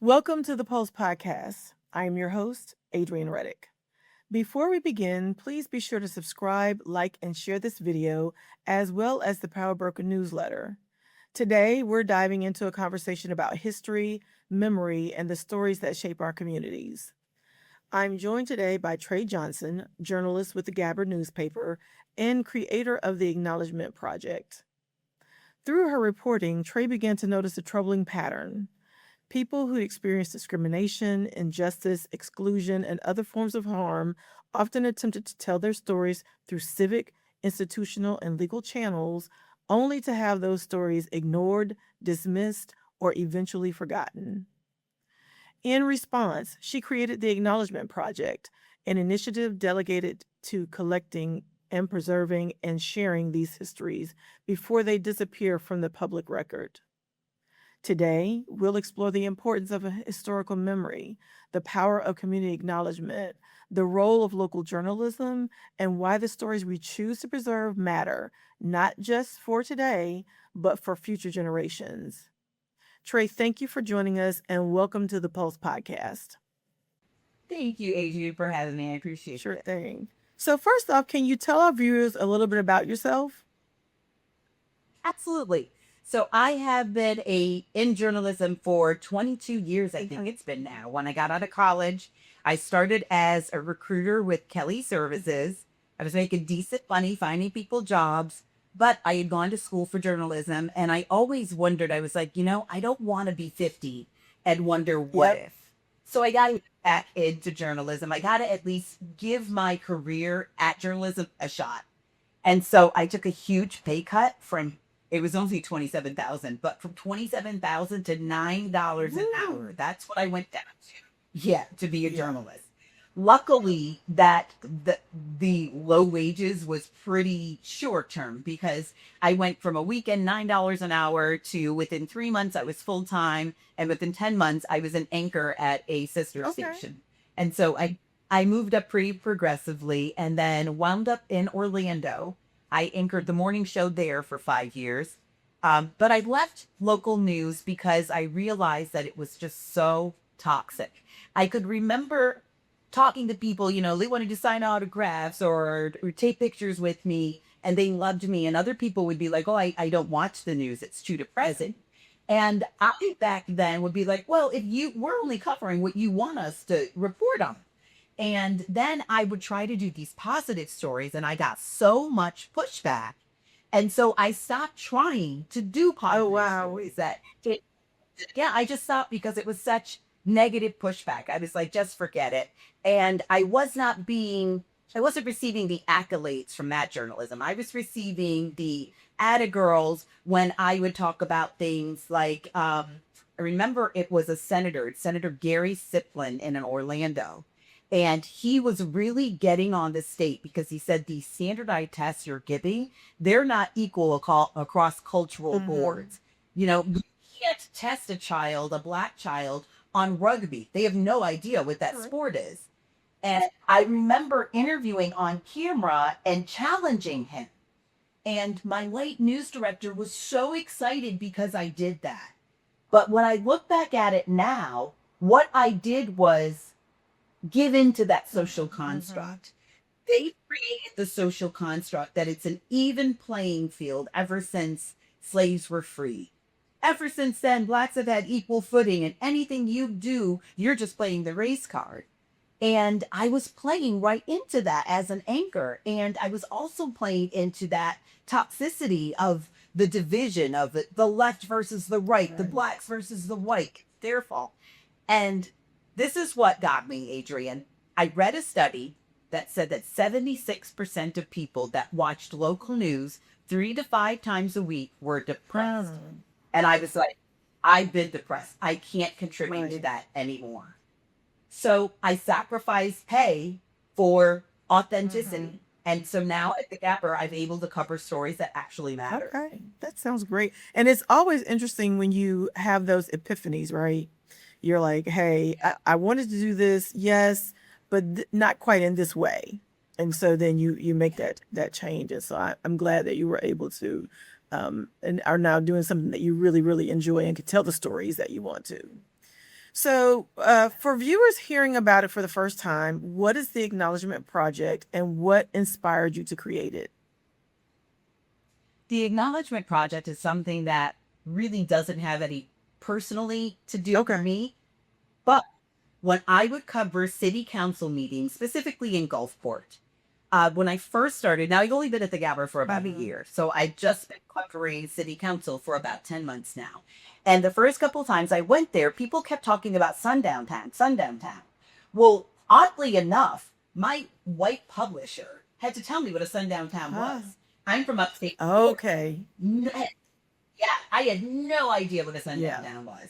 Welcome to the Pulse Podcast. I am your host, Adrienne Reddick. Before we begin, please be sure to subscribe, like, and share this video, as well as the Power Broker newsletter. Today, we're diving into a conversation about history, memory, and the stories that shape our communities. I'm joined today by Trei Johnson, journalist with the Gabber newspaper and creator of the Acknowledgement Project. Through her reporting, Trei began to notice a troubling pattern. People who experience discrimination, injustice, exclusion, and other forms of harm often attempted to tell their stories through civic, institutional, and legal channels, only to have those stories ignored, dismissed, or eventually forgotten. In response, she created the Acknowledgement Project, an initiative delegated to collecting and preserving and sharing these histories before they disappear from the public record. Today, we'll explore the importance of a historical memory, the power of community acknowledgement, the role of local journalism, and why the stories we choose to preserve matter, not just for today, but for future generations. Trei, thank you for joining us and welcome to the Pulse Podcast. Thank you, Adrienne, for having me. I appreciate Sure it. thing. So, first off, can you tell our viewers a little bit about yourself? Absolutely. So I have been in journalism for 22 years, I think it's been now. When I got out of college, I started as a recruiter with Kelly Services. I was making decent money finding people jobs, but I had gone to school for journalism and I always wondered, I was like, I don't want to be 50 and wonder what Yep. if. So I got back into journalism. I got to at least give my career at journalism a shot. And so I took a huge pay cut from it was only 27,000, but from 27,000 to $9 an hour. That's what I went down to. Yeah, to be a journalist. Luckily, that the low wages was pretty short term because I went from a weekend $9 an hour to within 3 months I was full time, and within 10 months I was an anchor at a sister station. And so I moved up pretty progressively and then wound up in Orlando. I anchored the morning show there for 5 years. But I left local news because I realized that it was just so toxic. I could remember talking to people, they wanted to sign autographs or take pictures with me and they loved me. And other people would be like, oh, I don't watch the news. It's too depressing. And I back then would be like, well, we're only covering what you want us to report on. And then I would try to do these positive stories, and I got so much pushback. And so I stopped trying to do positive stories yeah, I just stopped because it was such negative pushback. I was like, just forget it. And I wasn't receiving the accolades from that journalism. I was receiving the Atta girls when I would talk about things like, I remember it was Senator Gary Siplin in Orlando. And he was really getting on the state because he said these standardized tests you're giving, they're not equal across cultural boards. You can't test a black child on rugby. They have no idea what that sport is. And I remember interviewing on camera and challenging him. And my late news director was so excited because I did that. But when I look back at it now, what I did was give into that social construct. They created the social construct that it's an even playing field ever since slaves were free. Ever since then, blacks have had equal footing, and anything you do, you're just playing the race card. And I was playing right into that as an anchor. And I was also playing into that toxicity of the division of the left versus the right, the blacks versus the white, their fault. And this is what got me, Adrienne. I read a study that said that 76% of people that watched local news 3 to 5 times a week were depressed. And I was like, I've been depressed. I can't contribute to that anymore. So I sacrificed pay for authenticity. And so now at the Gapper, I'm able to cover stories that actually matter. Okay, that sounds great. And it's always interesting when you have those epiphanies, right? You're like, hey, I wanted to do this, yes, but not quite in this way. And so then you make that change. And so I'm glad that you were able to and are now doing something that you really, really enjoy and can tell the stories that you want to. So, for viewers hearing about it for the first time, what is the Acknowledgement Project and what inspired you to create it? The Acknowledgement Project is something that really doesn't have any personally to do with Okay. me, but when I would cover city council meetings, specifically in Gulfport, when I first started, now I've only been at the Gabber for about a Mhm. year, so I just been covering city council for about 10 months now. And the first couple of times I went there, people kept talking about sundown town, sundown town. Well, oddly enough, my white publisher had to tell me what a sundown town was. Ah, I'm from upstate New York. okay. Yeah, I had no idea what a sundown Yeah. town was.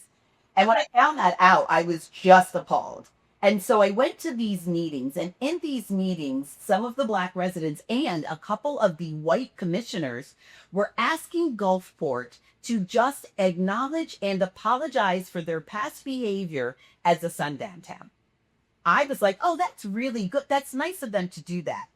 And when I found that out, I was just appalled. And so I went to these meetings, and in these meetings, some of the Black residents and a couple of the white commissioners were asking Gulfport to just acknowledge and apologize for their past behavior as a sundown town. I was like, oh, that's really good. That's nice of them to do that.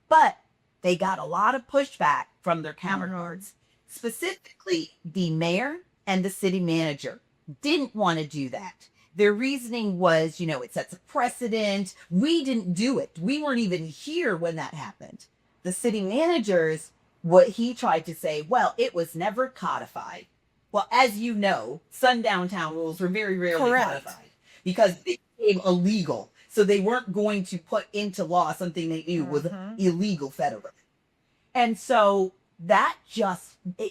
But they got a lot of pushback from their Mhm. counterparts. Specifically, the mayor and the city manager didn't want to do that. Their reasoning was, it sets a precedent. We didn't do it. We weren't even here when that happened. The city managers, what he tried to say, well, it was never codified. Well, as you know, sundown town rules were very rarely Correct. codified because they became illegal. So they weren't going to put into law something they knew was Mhm. illegal federally. And so that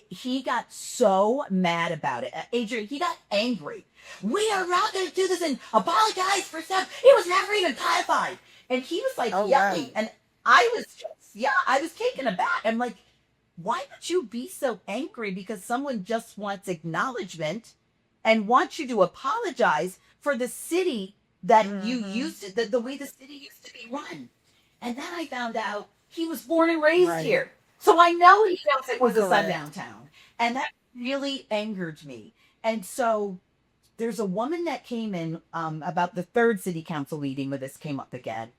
he got so mad about it. Adrian, he got angry. We are not going to do this and apologize for stuff. It was never even codified. And he was like Oh, wow. yelling. And I was just, yeah, I was taken aback. I'm like, why would you be so angry because someone just wants acknowledgement and wants you to apologize for the city that you Mhm. used it, the way the city used to be run? And then I found out he was born and raised Right. here. So I know he felt it was a Correct. sundown town. And that really angered me. And so there's a woman that came in about the third city council meeting where this came up again.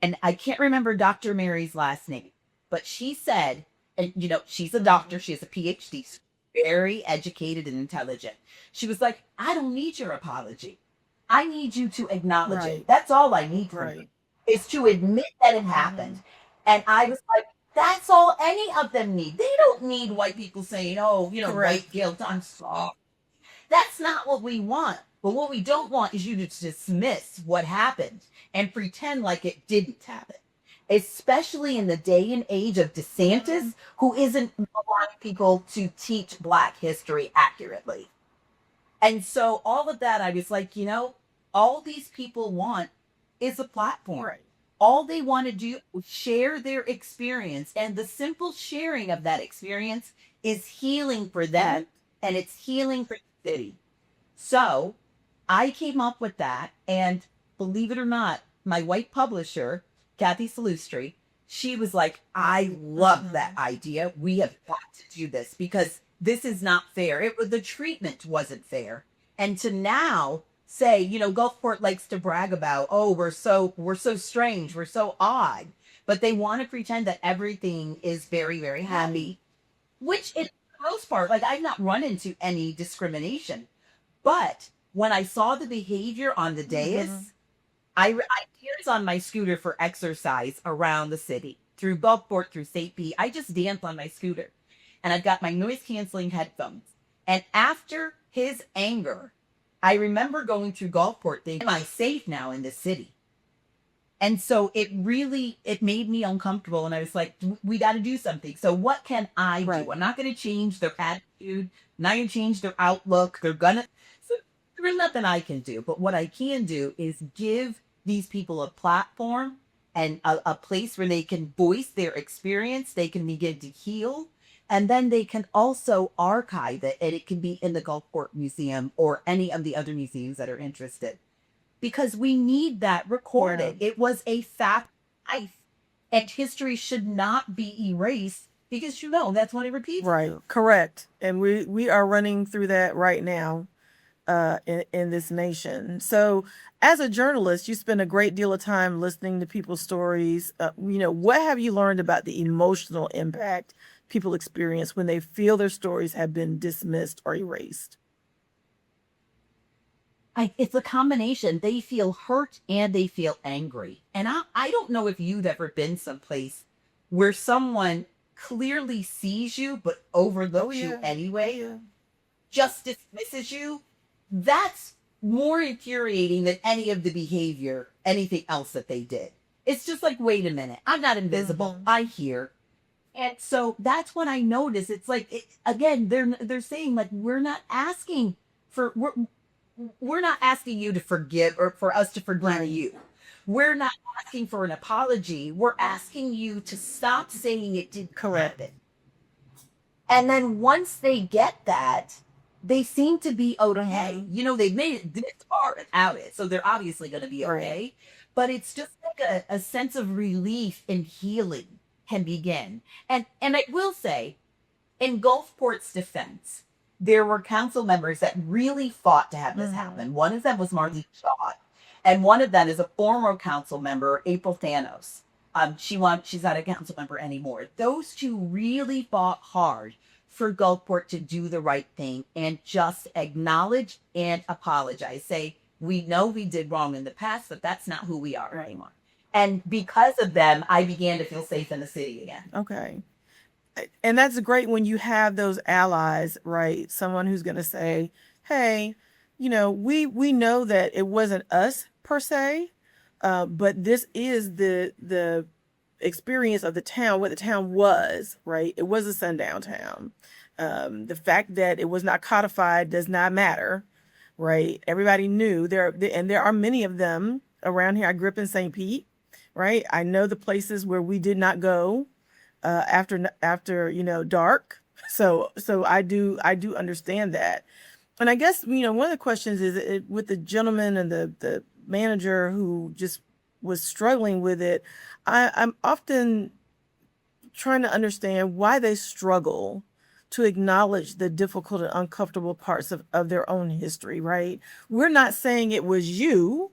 And I can't remember Dr. Mary's last name, but she said, and she's a doctor, she has a PhD, so very educated and intelligent. She was like, I don't need your apology. I need you to acknowledge it. Right. That's all I need from you Right. is to admit that it happened. Mhm. And I was like, that's all any of them need. They don't need white people saying, oh, Correct. white guilt, I'm sorry. That's not what we want. But what we don't want is you to dismiss what happened and pretend like it didn't happen. Especially in the day and age of DeSantis, who isn't allowing people to teach Black history accurately. And so all of that, I was like, all these people want is a platform. Right. All they want to do is share their experience. And the simple sharing of that experience is healing for them and it's healing for the city. So I came up with that. And believe it or not, my white publisher, Kathy Salustri, she was like, I love that Mhm. idea. We have got to do this because this is not fair. The treatment wasn't fair. And to now say, Gulfport likes to brag about, oh, we're so strange, we're so odd, but they want to pretend that everything is very, very happy, which in the most part, like I've not run into any discrimination. But when I saw the behavior on the dais, Mhm. I dance on my scooter for exercise around the city through Gulfport, through St. Pete. I just dance on my scooter and I've got my noise canceling headphones. And after his anger, I remember going through Gulfport thinking, am I safe now in this city? And so it made me uncomfortable. And I was like, we got to do something. So what can I do? Right. I'm not going to change their attitude. I'm not going to change their outlook. So there's nothing I can do. But what I can do is give these people a platform and a place where they can voice their experience. They can begin to heal. And then they can also archive it and it can be in the Gulfport Museum or any of the other museums that are interested because we need that recorded. Yeah. It was a fact of life, and history should not be erased because that's when it repeats Right. itself. Correct. And we are running through that right now in this nation. So, as a journalist, you spend a great deal of time listening to people's stories. What have you learned about the emotional impact people experience when they feel their stories have been dismissed or erased? It's a combination. They feel hurt and they feel angry. And I don't know if you've ever been someplace where someone clearly sees you but overlooks you Oh anyway, yeah. just dismisses you. That's more infuriating than any of the behavior, anything else that they did. It's just like, wait a minute, I'm not invisible. I hear. And so that's when I notice it's like, again, they're saying like, we're not asking you to forgive or for us to forgive you. We're not asking for an apology. We're asking you to stop saying it didn't happen. And then once they get that, they seem to be okay. You know, they've made it this far without it, so they're obviously going to be okay. But it's just like a sense of relief and healing can begin. And I will say, in Gulfport's defense, there were council members that really fought to have this happen. One of them was Marlene Shaw, and one of them is a former council member, April Thanos. She's not a council member anymore. Those two really fought hard for Gulfport to do the right thing and just acknowledge and apologize. Say, we know we did wrong in the past, but that's not who we are anymore. And because of them, I began to feel safe in the city again. Okay. And that's great when you have those allies, right? Someone who's going to say, hey, you know, we know that it wasn't us per se, but this is the experience of the town, what the town was, right? It was a sundown town. The fact that it was not codified does not matter, right? Everybody knew and there are many of them around here. I grew up in St. Pete, right? I know the places where we did not go after dark. So I do understand that. And I guess one of the questions is with the gentleman and the manager who just was struggling with it. I'm often trying to understand why they struggle to acknowledge the difficult and uncomfortable parts of their own history, right? We're not saying it was you,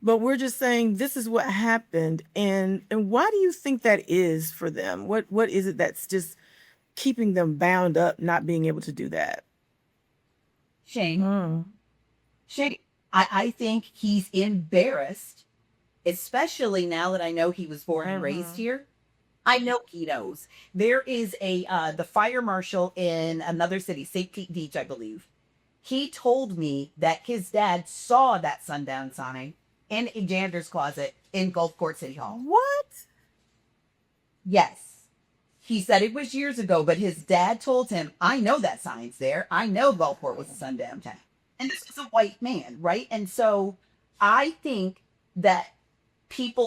but we're just saying this is what happened. And why do you think that is for them? What is it that's just keeping them bound up, not being able to do that? Shame. Shame. I think he's embarrassed, especially now that I know he was born and raised here. I know he knows. There is the fire marshal in another city, St. Pete Beach, I believe. He told me that his dad saw that sundown sign in a janitor's closet in Gulfport City Hall. What? Yes. He said it was years ago, but his dad told him, I know that sign's there. I know Gulfport was a sundown town. And this was a white man, right? And so I think that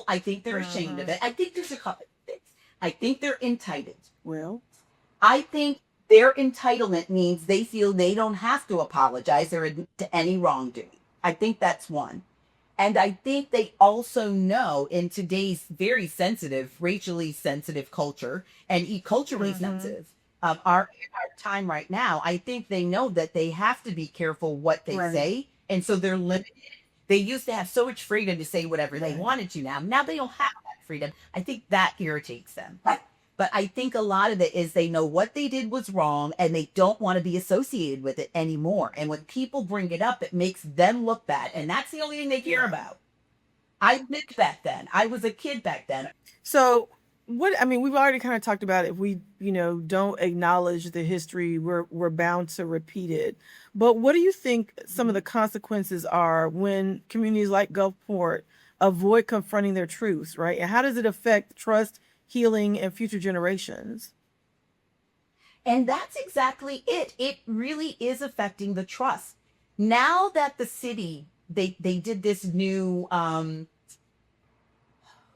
I think they're ashamed of it. I think there's a couple of things. I think they're entitled. Well, I think their entitlement means they feel they don't have to apologize or admit to any wrongdoing. I think that's one. And I think they also know in today's very sensitive, racially sensitive culture and culturally sensitive, our time right now, I think they know that they have to be careful what they say. And so they're limited. They used to have so much freedom to say whatever they wanted to now. Now they don't have that freedom. I think that irritates them. But I think a lot of it is they know what they did was wrong and they don't want to be associated with it anymore. And when people bring it up, it makes them look bad. And that's the only thing they care about. I lived back then. I was a kid back then. So we've already kind of talked about if we, don't acknowledge the history, we're bound to repeat it. But what do you think some of the consequences are when communities like Gulfport avoid confronting their truths, right? And how does it affect trust, healing, and future generations? And that's exactly it. It really is affecting the trust. Now that the city, they did this new,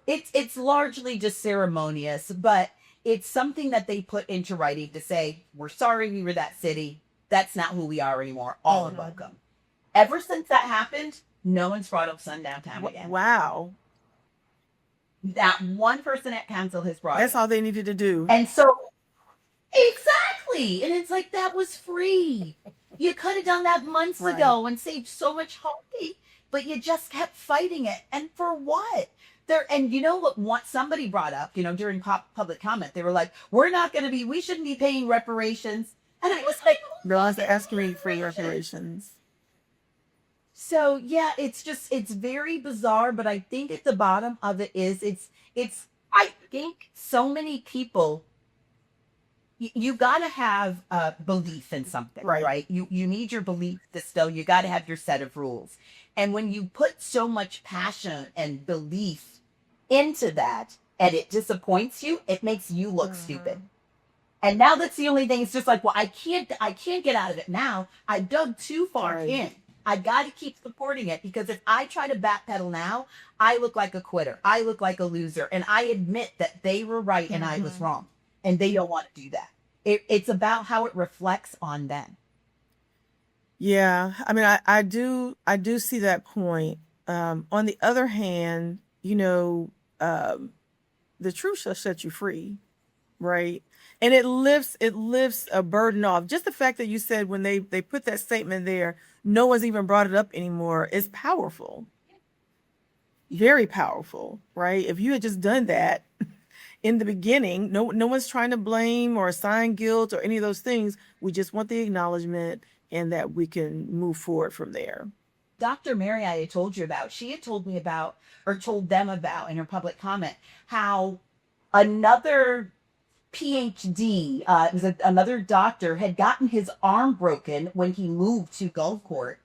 it's largely just ceremonious, but it's something that they put into writing to say, we're sorry we were that city. That's not who we are anymore. All are welcome. Ever since that happened, no one's brought up sundown town again. Wow. That one person at council has brought That's it. all they needed to do. And so, exactly. And it's like, that was free. You could have done that months ago and saved so much heartache, but you just kept fighting it. And for what? And you know what somebody brought up, during public comment, they were like, we shouldn't be paying reparations. And I was like, They'll have to ask me for reparations. So yeah, it's very bizarre, but I think at the bottom of it is it's I think so many people you got to have a belief in something, Right. right? You need your belief system. You got to have your set of rules. And when you put so much passion and belief into that and it disappoints you, it makes you look stupid. Mhm. And now that's the only thing. It's just like, well, I can't get out of it now. I dug too far Right. in. I got to keep supporting it because if I try to backpedal now, I look like a quitter. I look like a loser. And I admit that they were right and I was Mhm. wrong. And they don't want to do that. It's about how it reflects on them. Yeah, I mean, I do see that point. On the other hand, um, the truth shall set you free, right? And it lifts a burden off. Just the fact that you said when they put that statement there, no one's even brought it up anymore is powerful, very powerful, right? If you had just done that in the beginning, no one's trying to blame or assign guilt or any of those things. We just want the acknowledgement and that we can move forward from there. Dr. Mary, I had told you about, she had told me about, or told them about in her public comment, how another PhD, it was another doctor, had gotten his arm broken when he moved to Gulfport.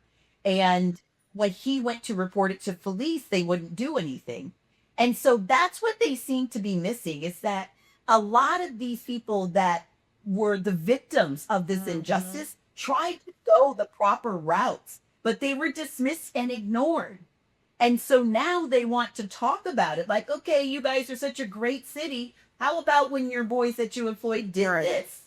And when he went to report it to police, they wouldn't do anything. And so that's what they seem to be missing is that a lot of these people that were the victims of this Mhm. injustice tried to go the proper routes, but they were dismissed and ignored. And so now they want to talk about it like, okay, you guys are such a great city. How about when your boys that you employed did Right. this?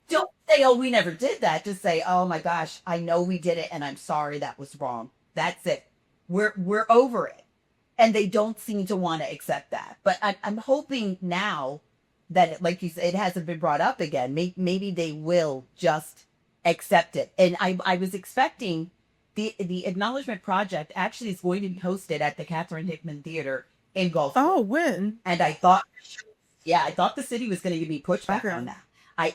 Don't say, oh, we never did that. Just say, oh my gosh, I know we did it and I'm sorry that was wrong. That's it. We're over it. And they don't seem to want to accept that. But I'm hoping now that, like you said, it hasn't been brought up again. Maybe they will just accept it. And I was expecting the Acknowledgement Project actually is going to be hosted at the Catherine Hickman Theater in Oh, Gulfport. when? And I thought, yeah, I thought the city was going to give me pushback Okay. on that.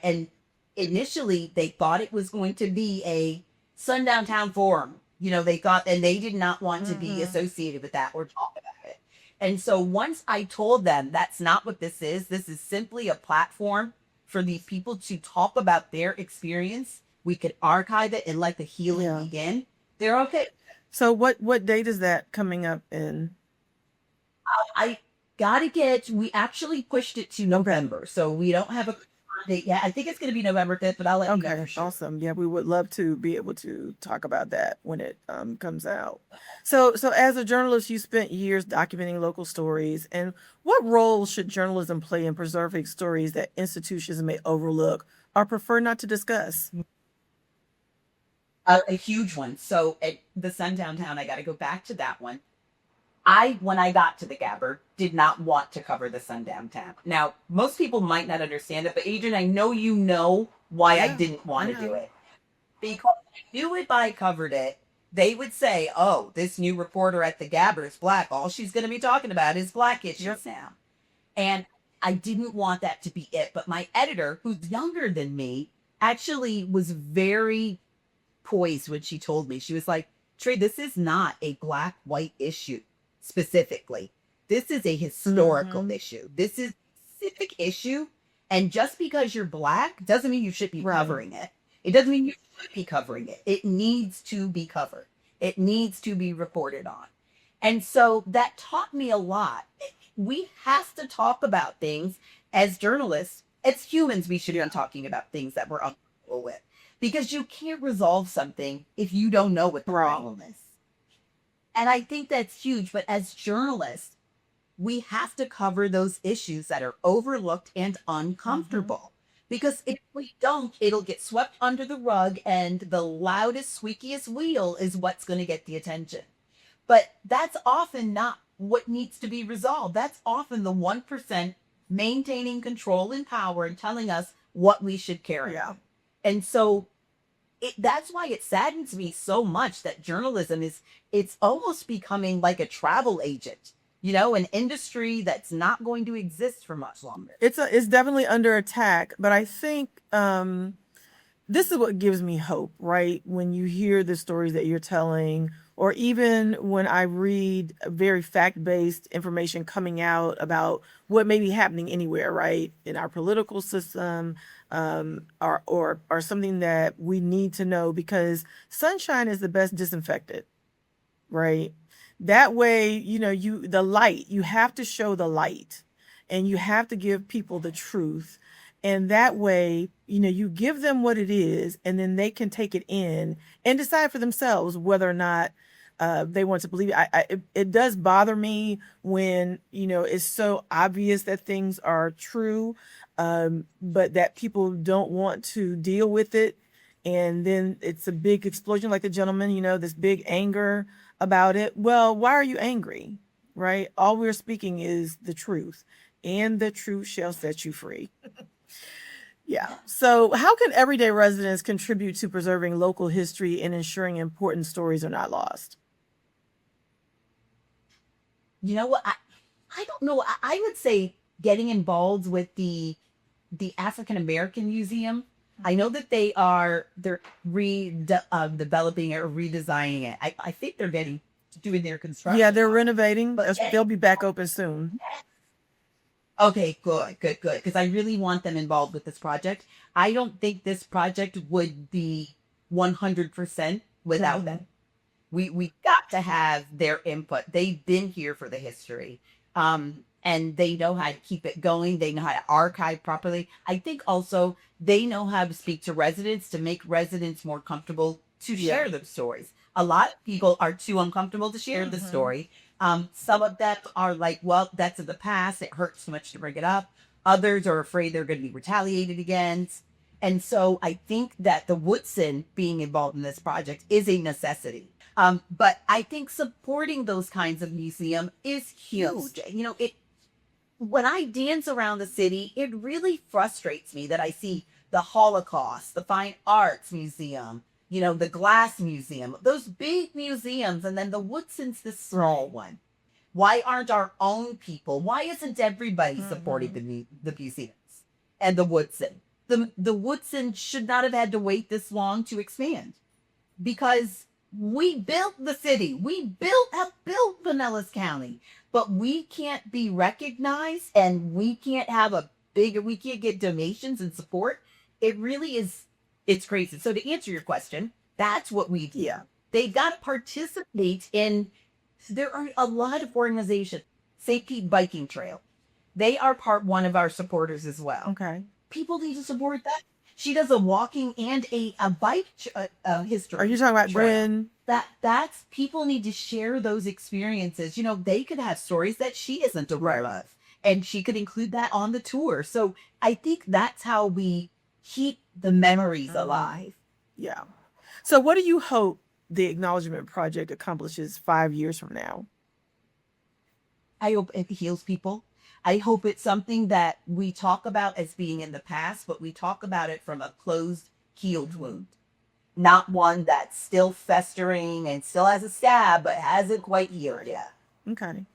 And initially they thought it was going to be a sundown town forum. They thought, and they did not want to be Mhm. associated with that or talk about it. And so once I told them that's not what this is simply a platform for these people to talk about their experience. We could archive it and let the healing Yeah. begin. They're okay. So what date is that coming up in? I gotta get. We actually pushed it to Okay. November, so we don't have a date yet. I think it's gonna be November 5th, but I'll let you know for Okay, sure. awesome. Yeah, we would love to be able to talk about that when it comes out. So as a journalist, you spent years documenting local stories. And what role should journalism play in preserving stories that institutions may overlook or prefer not to discuss? A huge one. So at the sundown town, I got to go back to that one. When I got to the Gabber, did not want to cover the sundown town. Now, most people might not understand it, but Adrian, I know you know why I Yeah, didn't I want to do know. it. Because I knew if I covered it, they would say, oh, this new reporter at the Gabber is black. All she's going to be talking about is black Yep. issues now. And I didn't want that to be it. But my editor, who's younger than me, actually was very poised when she told me. She was like, Trey, this is not a black white issue specifically. This is a historical Hmm. issue. This is a civic issue. And just because you're black doesn't mean you should be Right. covering it. It doesn't mean you should be covering it. It needs to be covered. It needs to be reported on. And so that taught me a lot. We have to talk about things as journalists, as humans, we should be Yeah. talking about things that we're uncomfortable with because you can't resolve something if you don't know what the Right. problem is. And I think that's huge. But as journalists, we have to cover those issues that are overlooked and Hmm. uncomfortable. Because if we don't, it'll get swept under the rug, and the loudest, squeakiest wheel is what's going to get the attention. But that's often not what needs to be resolved. That's often the 1% maintaining control and power and telling us what we should care Yeah. about. And so that's why it saddens me so much that journalism is it's almost becoming like a travel agent, an industry that's not going to exist for much longer. It's definitely under attack, but I think this is what gives me hope, right? When you hear the stories that you're telling, Or even when I read very fact-based information coming out about what may be happening anywhere, right, in our political system, or something that we need to know, because sunshine is the best disinfectant, right? That way, the light, you have to show the light, and you have to give people the truth. And that way, you give them what it is, and then they can take it in and decide for themselves whether or not they want to believe it. It does bother me when, it's so obvious that things are true, but that people don't want to deal with it. And then it's a big explosion, like the gentleman, this big anger about it. Well, why are you angry? Right? All we're speaking is the truth, and the truth shall set you free. Yeah. So, how can everyday residents contribute to preserving local history and ensuring important stories are not lost? You know what? I don't know. I would say getting involved with the African American Museum. I know that they're developing it or redesigning it. I think they're doing their construction. Yeah, they're renovating. But They'll be back open soon. okay, good. Because I really want them involved with this project. I don't think this project would be 100% without them. We got to have their input. They've been here for the history. And they know how to keep it going. They know how to archive properly. I think also they know how to speak to residents to make residents more comfortable to share the stories. A lot of people are too uncomfortable to share the story. Some of them are like, well, that's in the past. It hurts so much to bring it up. Others are afraid they're going to be retaliated against. And so I think that the Woodson being involved in this project is a necessity. But I think supporting those kinds of museum is huge. When I dance around the city, it really frustrates me that I see the Holocaust, the Fine Arts Museum, the Glass Museum, those big museums, and then the Woodson's the small one. Why aren't our own people? Why isn't everybody supporting the museums and the Woodson? The Woodson should not have had to wait this long to expand, because we built the city. We have built Pinellas County, but we can't be recognized, and we can't we can't get donations and support. It really is, it's crazy. So to answer your question, that's what we do. Yeah. They've got to participate in, there are a lot of organizations, St. Pete Biking Trail. They are one of our supporters as well. Okay. People need to support that. She does a walking and a bike history. Are you talking about trail. Gwen? That's people need to share those experiences. They could have stories that she isn't aware of, and she could include that on the tour. So I think that's how we keep the memories alive. Yeah. So what do you hope the Acknowledgement Project accomplishes 5 years from now? I hope it heals people. I hope it's something that we talk about as being in the past, but we talk about it from a closed, healed wound, not one that's still festering and still has a stab, but hasn't quite healed yet. Okay.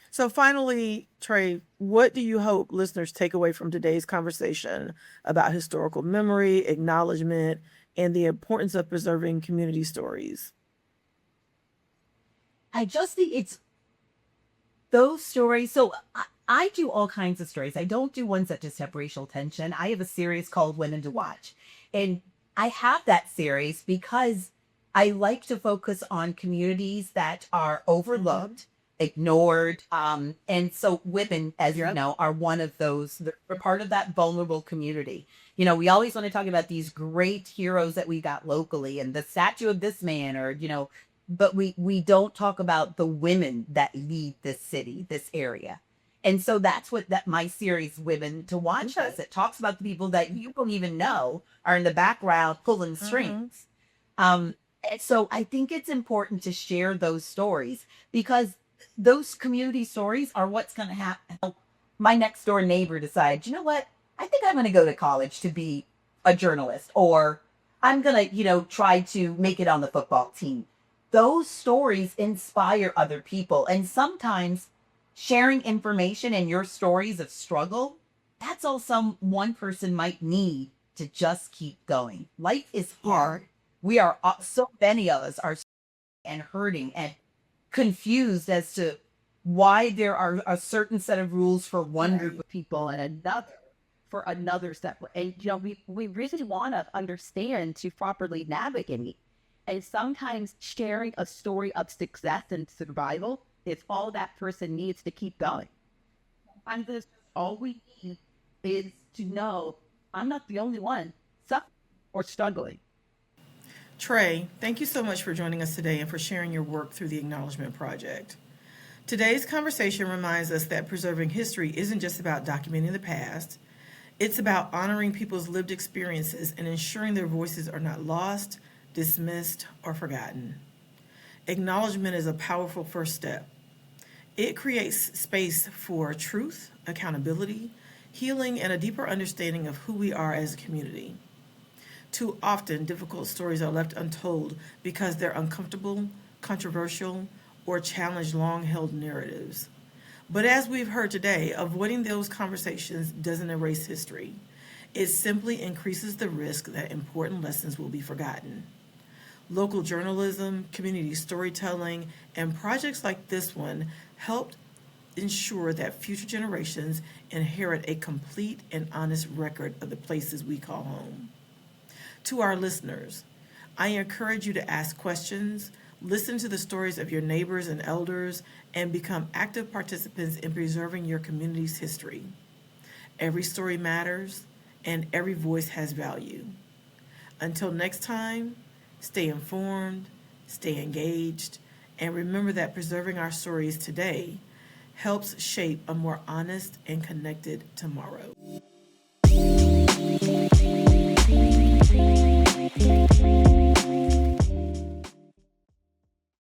So finally, Trei, what do you hope listeners take away from today's conversation about historical memory, acknowledgement, and the importance of preserving community stories? I just think it's those stories. So I do all kinds of stories. I don't do ones that just have racial tension. I have a series called Women to Watch. And I have that series because I like to focus on communities that are overlooked, ignored. And so women, as you know, are one of those. They're part of that vulnerable community. We always want to talk about these great heroes that we got locally and the statue of this man, or, but we don't talk about the women that lead this city, this area. And so that's what my series Women to Watch does. It talks about the people that you don't even know are in the background pulling strings. And so I think it's important to share those stories, because those community stories are what's going to help my next door neighbor decide, you know what, I think I'm going to go to college to be a journalist, or I'm going to, try to make it on the football team. Those stories inspire other people. And sometimes sharing information and your stories of struggle, that's all one person might need to just keep going. Life is hard. We are, so many of us are and hurting and confused as to why there are a certain set of rules for one group of people and another for another set. And we really want to understand to properly navigate. And sometimes sharing a story of success and survival is all that person needs to keep going. And this all we need is to know I'm not the only one suffering or struggling. Trei, thank you so much for joining us today and for sharing your work through the Acknowledgement Project. Today's conversation reminds us that preserving history isn't just about documenting the past, it's about honoring people's lived experiences and ensuring their voices are not lost, dismissed, or forgotten. Acknowledgement is a powerful first step. It creates space for truth, accountability, healing, and a deeper understanding of who we are as a community. Too often, difficult stories are left untold because they're uncomfortable, controversial, or challenge long-held narratives. But as we've heard today, avoiding those conversations doesn't erase history. It simply increases the risk that important lessons will be forgotten. Local journalism, community storytelling, and projects like this one helped ensure that future generations inherit a complete and honest record of the places we call home. To our listeners, I encourage you to ask questions, listen to the stories of your neighbors and elders, and become active participants in preserving your community's history. Every story matters, and every voice has value. Until next time, stay informed, stay engaged, and remember that preserving our stories today helps shape a more honest and connected tomorrow.